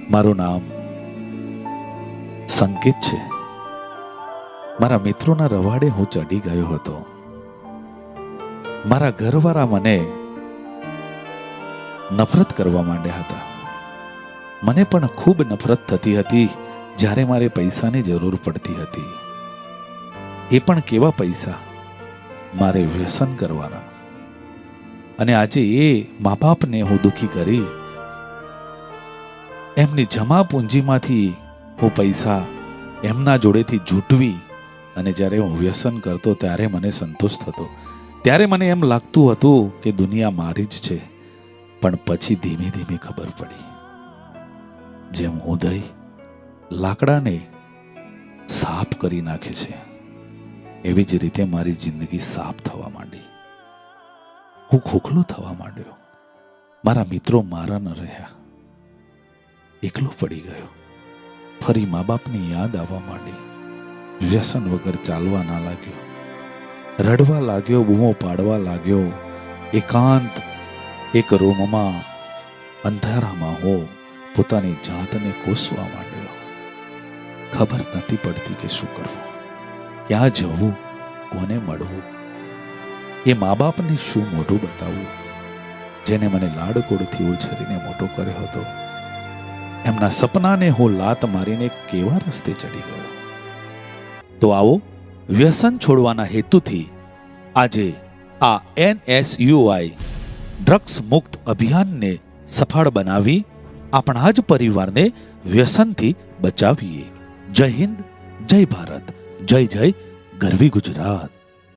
મારું નામ સંકેત છે. મારા મિત્રોના રવાડે હું ચડી ગયો હતો. મારા ઘરવાળા મને નફરત કરવા માંડ્યા હતા. મને પણ ખૂબ નફરત થતી હતી જ્યારે મારે પૈસાની જરૂર પડતી હતી. એ પણ કેવા પૈસા? મારે વ્યસન કરવાના. અને આજે એ મા બાપને હું દુખી કરી એમની જમા પૂંજીમાંથી હું પૈસા એમના જોડેથી જૂટવી અને જ્યારે હું વ્યસન કરતો ત્યારે મને સંતોષ થતો. ત્યારે મને એમ લાગતું હતું કે દુનિયા મારી જ છે. પણ પછી ધીમે ધીમે ખબર પડી, જેમ ઉદય લાકડાને સાફ કરી નાખે છે એવી જ રીતે મારી જિંદગી સાફ થવા માંડી. હું ખોખલો થવા માંડ્યો. મારા મિત્રો મારા ન રહ્યા. એકલો પડી ગયો. ફરી મા બાપની યાદ આવવા માંડી. વ્યસન વગર ચાલવા ના લાગ્યો. રડવા લાગ્યો, બૂમો પાડવા લાગ્યો. એકાંત એક રૂમમાં અંધારામાં હું પોતાની જાતને કોસવા માંડ્યો. ખબર નથી પડતી કે શું કરવું, ક્યાં જવું, કોને મળવું, એ મા બાપને શું મોઢું બતાવવું, જેને મને લાડકોડથી ઉછેરીને મોટો કર્યો હતો. એમના સપનાને હું લાત મારીને કેવા રસ્તે ચડી ગયો. તો આવો વ્યસન છોડવાના હેતુથી આજે આ NSUI ડ્રગ્સ મુક્ત અભિયાનને સફળ બનાવી આપણા જ પરિવારને વ્યસનથી બચાવીએ. જય હિન્દ, જય ભારત, જય જય ગરવી ગુજરાત.